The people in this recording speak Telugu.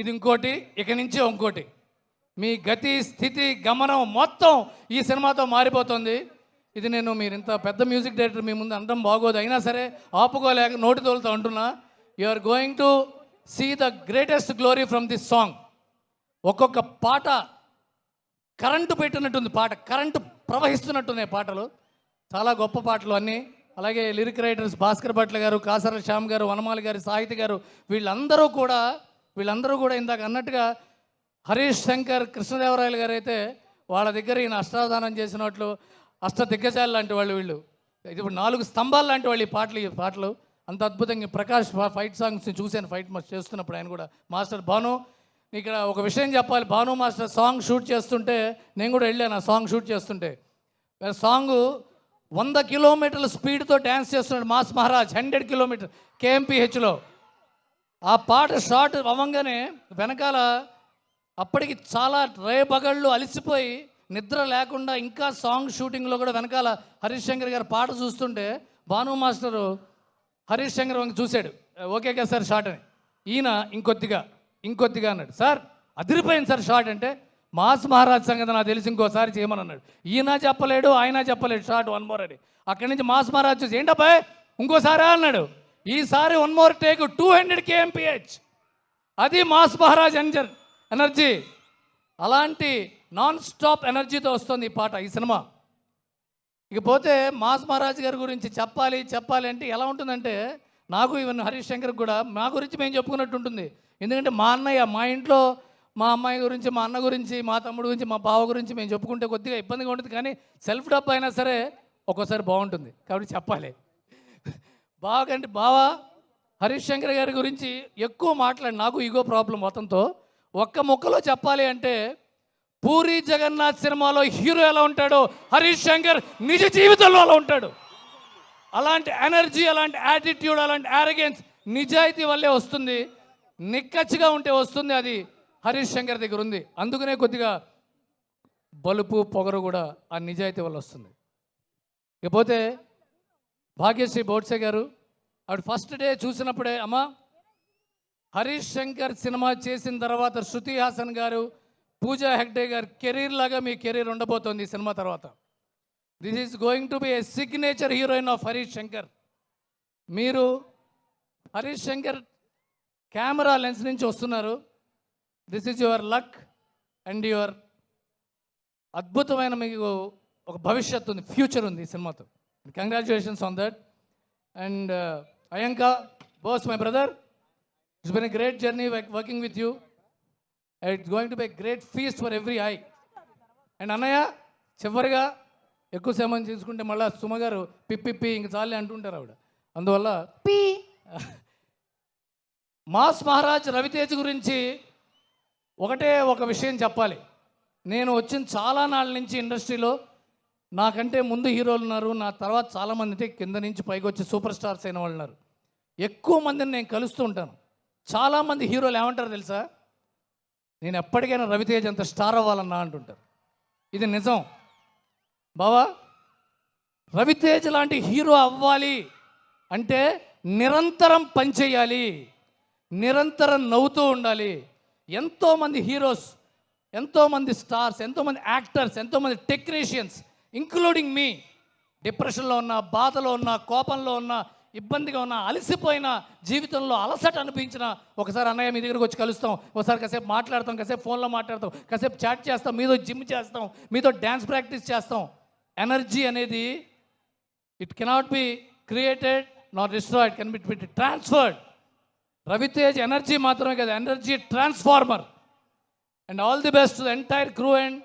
ఇది ఇంకోటి, ఇక నుంచి ఇంకోటి. మీ గతి స్థితి గమనం మొత్తం ఈ సినిమాతో మారిపోతుంది. ఇది నేను మీరు ఇంత పెద్ద మ్యూజిక్ డైరెక్టర్ మీ ముందు అనడం బాగోదు, అయినా సరే ఆపుకోలేక నోటి తోలుతో అంటున్నా. You are going to see the greatest glory from this song. ఒక్కొక్క పాట కరెంటు పెట్టినట్టుంది, పాట కరెంటు ప్రవహిస్తున్నట్టున్నాయి పాటలు. చాలా గొప్ప పాటలు అన్నీ. అలాగే లిరిక్ రైటర్స్ భాస్కర్ భట్ల గారు, కాసర శ్యామ్ గారు, వనమాలి గారు, సాహితి గారు, వీళ్ళందరూ కూడా ఇందాక అన్నట్టుగా హరీష్ శంకర్, కృష్ణదేవరాయలు గారు అయితే వాళ్ళ దగ్గర ఈయన అష్టావధానం చేసినట్లు అష్ట దిగ్గజాలు లాంటి వాళ్ళు వీళ్ళు. ఇప్పుడు 4 స్తంభాలు లాంటి వాళ్ళు ఈ పాటలు అంత అద్భుతంగా. ప్రకాష్ ఫైట్ సాంగ్స్ని చూశాను, ఫైట్ చేస్తున్నప్పుడు ఆయన కూడా. మాస్టర్ భాను, ఇక్కడ ఒక విషయం చెప్పాలి. భాను మాస్టర్ సాంగ్ షూట్ చేస్తుంటే నేను కూడా వెళ్ళాను. ఆ సాంగ్ షూట్ చేస్తుంటే సాంగు 100 కిలోమీటర్ల స్పీడ్తో డ్యాన్స్ చేస్తున్నాడు మాస్ మహారాజ్, 100 కిలోమీటర్ KMPHలో. ఆ పాట షార్ట్ అవ్వంగానే వెనకాల అప్పటికి చాలా రేపగళ్ళు అలసిపోయి నిద్ర లేకుండా ఇంకా సాంగ్ షూటింగ్లో కూడా వెనకాల హరీష్ శంకర్ గారు పాట చూస్తుంటే భాను మాస్టరు హరీష్ శంకర్ వంక చూశాడు. ఓకే కదా సార్ షార్ట్ అని. ఈయన ఇంకొద్దిగా అన్నాడు. సార్ అదిరిపోయింది సార్ షార్ట్ అంటే, మాస్ మహారాజ్ సంగతి నాకు తెలిసి ఇంకోసారి చేయమని అన్నాడు. ఈయన చెప్పలేడు, ఆయన చెప్పలేడు షార్ట్ 1 మోర్ అని. అక్కడి నుంచి మాస్ మహారాజ్ చూసి ఏంటబ్బాయ్ ఇంకోసారి అన్నాడు. ఈసారి 1 మోర్ టేక్ 200 KMPH. అది మాస్ మహారాజ్ ఎనర్జీ. అలాంటి నాన్ స్టాప్ ఎనర్జీతో వస్తుంది ఈ పాట, ఈ సినిమా. ఇకపోతే మాస్ మహారాజ్ గారి గురించి చెప్పాలి అంటే ఎలా ఉంటుందంటే, నాకు ఈవెన్ హరీష్ శంకర్ కూడా మా గురించి మేము చెప్పుకున్నట్టు ఉంటుంది. ఎందుకంటే మా అన్నయ్య, మా ఇంట్లో మా అమ్మాయి గురించి, మా అన్న గురించి, మా తమ్ముడు గురించి, మా బావ గురించి మేము చెప్పుకుంటే కొద్దిగా ఇబ్బందిగా ఉంటుంది. కానీ సెల్ఫ్ డబ్బు అయినా సరే ఒక్కోసారి బాగుంటుంది కాబట్టి చెప్పాలి. బావ హరీష్ శంకర్ గారి గురించి ఎక్కువ మాట్లాడి నాకు ఈగో ప్రాబ్లం మొత్తంతో. ఒక్క ముక్కలో చెప్పాలి అంటే, పూరి జగన్నాథ్ సినిమాలో హీరో ఎలా ఉంటాడో హరీష్ శంకర్ నిజ జీవితంలో అలా ఉంటాడు. అలాంటి ఎనర్జీ, అలాంటి యాటిట్యూడ్, అలాంటి యారగెన్స్ నిజాయితీ వల్లే వస్తుంది. నిక్కచ్చిగా ఉంటే వస్తుంది. అది హరీష్ శంకర్ దగ్గర ఉంది. అందుకనే కొద్దిగా బలుపు పొగరు కూడా ఆ నిజాయితీ వల్ల వస్తుంది. ఇకపోతే భాగ్యశ్రీ బోడ్సే గారు, ఆవిడ ఫస్ట్ డే చూసినప్పుడే అమ్మా హరీష్ శంకర్ సినిమా చేసిన తర్వాత శృతి హాసన్ గారు, పూజా హెగ్డే గారు కెరీర్ లాగా మీ కెరీర్ ఉండబోతోంది ఈ సినిమా తర్వాత. This is going to be a signature heroine of Harish Shankar. మీరు హరీష్ శంకర్ కెమెరా లెన్స్ నుంచి వస్తున్నారు. This is your luck and your అద్భుతమైన మీకు ఒక భవిష్యత్తు ఉంది, ఫ్యూచర్ ఉంది ఈ సినిమాతో. Congratulations on that. And Ayanka Bose, my brother, it's been a great journey working with you. It's going to be a great feast for every eye. And అన్నయ్య, చివరిగా ఎక్కువ సమయం తీసుకుంటే మళ్ళీ సుమ గారు పిప్పి ఇంక చాలే అంటుంటారు ఆవిడ. అందువల్ల మాస్ మహారాజ్ రవితేజ్ గురించి ఒక విషయం చెప్పాలి. నేను వచ్చిన చాలా నాళ్ళ నుంచి ఇండస్ట్రీలో నాకంటే ముందు హీరోలు ఉన్నారు, నా తర్వాత చాలామంది అంటే కింద నుంచి పైకి వచ్చి సూపర్ స్టార్స్ అయిన వాళ్ళు ఉన్నారు. ఎక్కువ మందిని నేను కలుస్తూ ఉంటాను. చాలామంది హీరోలు ఏమంటారు తెలుసా, నేను ఎప్పటికైనా రవితేజ్ అంత స్టార్ అవ్వాలన్నా అంటుంటారు. ఇది నిజం బావా. రవితేజ్ లాంటి హీరో అవ్వాలి అంటే నిరంతరం పనిచేయాలి, నిరంతరం నవ్వుతూ ఉండాలి. ఎంతోమంది హీరోస్, ఎంతోమంది స్టార్స్, ఎంతోమంది యాక్టర్స్, ఎంతోమంది టెక్నీషియన్స్ ఇంక్లూడింగ్ మీ డిప్రెషన్లో ఉన్న, బాధలో ఉన్న, కోపంలో ఉన్న, ఇబ్బందిగా ఉన్న, అలసిపోయిన, జీవితంలో అలసట అనిపించిన ఒకసారి అన్నయ్య మీ దగ్గరకు వచ్చి కలుస్తాం, ఒకసారి కాసేపు మాట్లాడతాం, కాసేపు ఫోన్లో మాట్లాడతాం, కాసేపు చాట్ చేస్తాం, మీతో జిమ్ చేస్తాం, మీతో డ్యాన్స్ ప్రాక్టీస్ చేస్తాం. ఎనర్జీ అనేది it cannot be created not destroyed, can be transferred. Ravitej energy మాత్రమే కదా, energy transformer. And all the best to the entire crew and